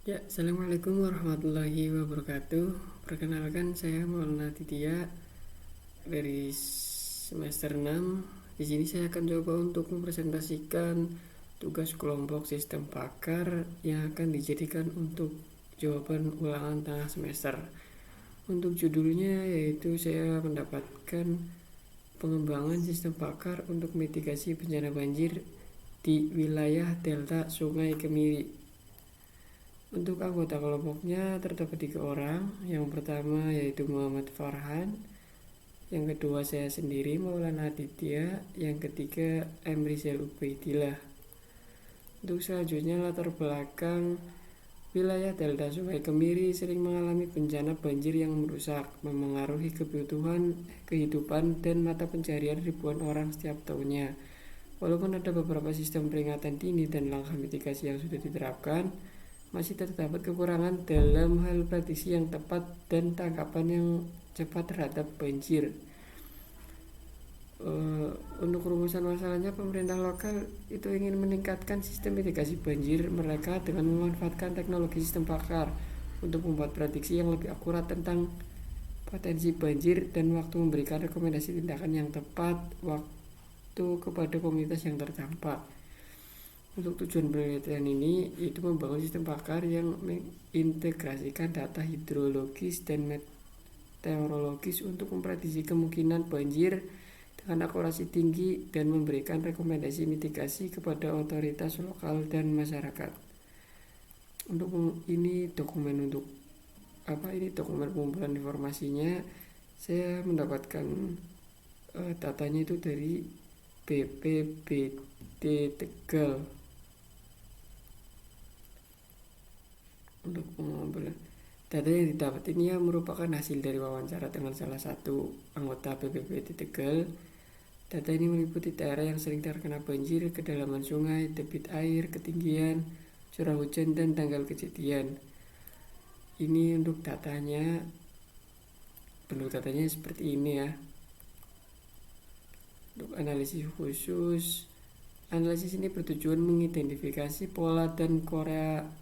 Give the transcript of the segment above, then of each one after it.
Ya, Assalamualaikum warahmatullahi wabarakatuh. Perkenalkan, saya Maulana Titiya dari semester 6. Di sini saya akan coba untuk mempresentasikan tugas kelompok sistem pakar yang akan dijadikan untuk jawaban ulangan tengah semester. Untuk judulnya yaitu saya mendapatkan pengembangan sistem pakar untuk mitigasi bencana banjir di wilayah delta Sungai Kemiri. Untuk anggota kelompoknya terdapat 3 orang. Yang pertama yaitu Muhammad Farhan, yang kedua saya sendiri Maulana Aditya, yang ketiga Emrizal Ubaidillah. Untuk selanjutnya latar belakang wilayah delta Sungai Kemiri sering mengalami bencana banjir yang merusak, memengaruhi kebutuhan kehidupan dan mata pencarian ribuan orang setiap tahunnya. Walaupun ada beberapa sistem peringatan dini dan langkah mitigasi yang sudah diterapkan, masih terdapat kekurangan dalam hal prediksi yang tepat dan tangkapan yang cepat terhadap banjir. Untuk rumusan masalahnya, pemerintah lokal itu ingin meningkatkan sistem mitigasi banjir mereka dengan memanfaatkan teknologi sistem pakar untuk membuat prediksi yang lebih akurat tentang potensi banjir dan waktu memberikan rekomendasi tindakan yang tepat waktu kepada komunitas yang terdampak. Untuk tujuan penelitian ini yaitu membangun sistem pakar yang mengintegrasikan data hidrologis dan meteorologis untuk memprediksi kemungkinan banjir dengan akurasi tinggi dan memberikan rekomendasi mitigasi kepada otoritas lokal dan masyarakat. Untuk ini dokumen pengumpulan informasinya. Saya mendapatkan datanya itu dari BPBD Tegal. Untuk pengumpulan data yang didapat ini merupakan hasil dari wawancara dengan salah satu anggota BPBD Tegal. Data ini meliputi daerah yang sering terkena banjir, kedalaman sungai, debit air, ketinggian, curah hujan, dan tanggal kejadian. Ini untuk datanya, bentuk datanya seperti ini ya. Untuk analisis khusus, analisis ini bertujuan mengidentifikasi pola dan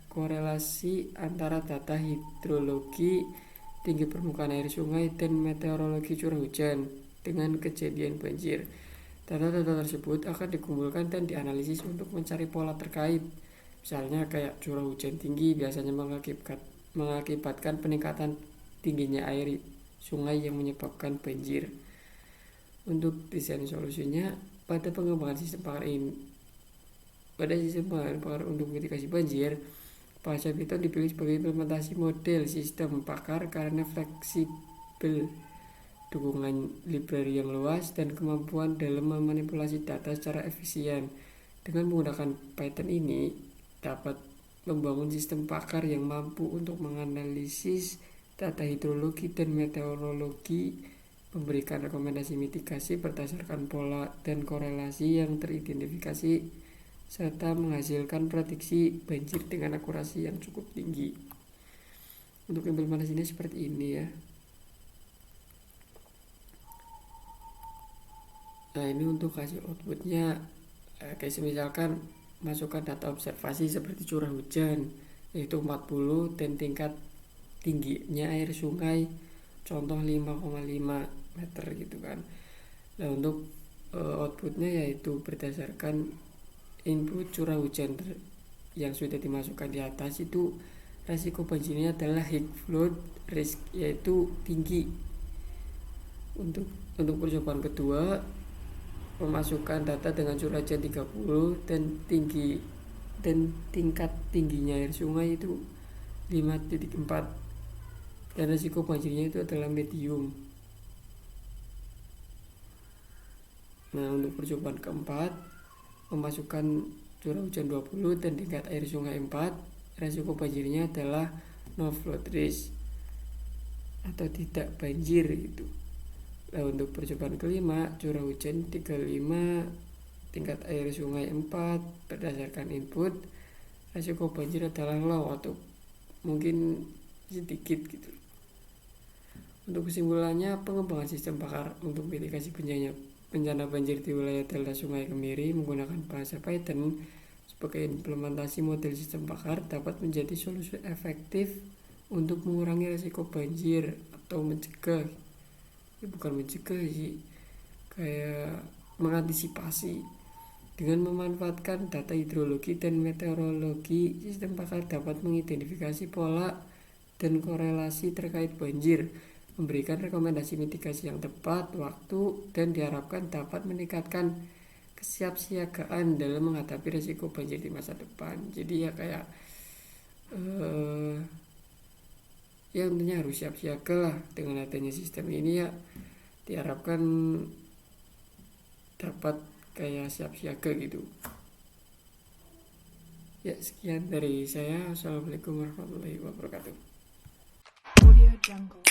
korelasi antara data hidrologi, tinggi permukaan air sungai, dan meteorologi curah hujan dengan kejadian banjir. Data-data tersebut akan dikumpulkan dan dianalisis untuk mencari pola terkait. Misalnya kayak curah hujan tinggi biasanya mengakibatkan peningkatan tingginya air sungai yang menyebabkan banjir. Untuk desain solusinya, pada pengembangan sistem pakar untuk mitigasi banjir, bahasa Python dipilih sebagai implementasi model sistem pakar karena fleksibel, dukungan library yang luas, dan kemampuan dalam memanipulasi data secara efisien. Dengan menggunakan Python ini dapat membangun sistem pakar yang mampu untuk menganalisis data hidrologi dan meteorologi, memberikan rekomendasi mitigasi berdasarkan pola dan korelasi yang teridentifikasi, serta menghasilkan prediksi banjir dengan akurasi yang cukup tinggi. Untuk implementasinya seperti ini ya. Nah, ini untuk hasil outputnya, kayak misalkan masukkan data observasi seperti curah hujan yaitu 40 dan tingkat tingginya air sungai contoh 5,5 meter gitu kan. Nah, untuk outputnya yaitu berdasarkan input curah hujan yang sudah dimasukkan di atas, itu resiko banjirnya adalah high flood risk, yaitu tinggi. Untuk percobaan kedua, memasukkan data dengan curah hujan 30 dan tingkat tingginya air sungai itu 5,4 dan resiko banjirnya itu adalah medium. Nah, untuk percobaan keempat, memasukkan curah hujan 20 dan tingkat air sungai 4, resiko banjirnya adalah no flood risk atau tidak banjir itu. Nah, untuk percobaan kelima, curah hujan 35, tingkat air sungai 4, berdasarkan input, resiko banjir adalah low atau mungkin sedikit gitu. Untuk kesimpulannya, pengembangan sistem pakar untuk mitigasi bencana banjir di wilayah delta Sungai Kemiri menggunakan bahasa Python sebagai implementasi model sistem pakar dapat menjadi solusi efektif untuk mengurangi risiko banjir atau mencegah, bukan mencegah sih, kayak mengantisipasi. Dengan memanfaatkan data hidrologi dan meteorologi, sistem pakar dapat mengidentifikasi pola dan korelasi terkait banjir, memberikan rekomendasi mitigasi yang tepat waktu, dan diharapkan dapat meningkatkan kesiapsiagaan dalam menghadapi risiko banjir di masa depan. Jadi ya kayak ya tentunya harus siap-siaga lah. Dengan adanya sistem ini ya diharapkan dapat kayak siap-siaga gitu. Ya, sekian dari saya. Assalamualaikum warahmatullahi wabarakatuh. Audio Jungle.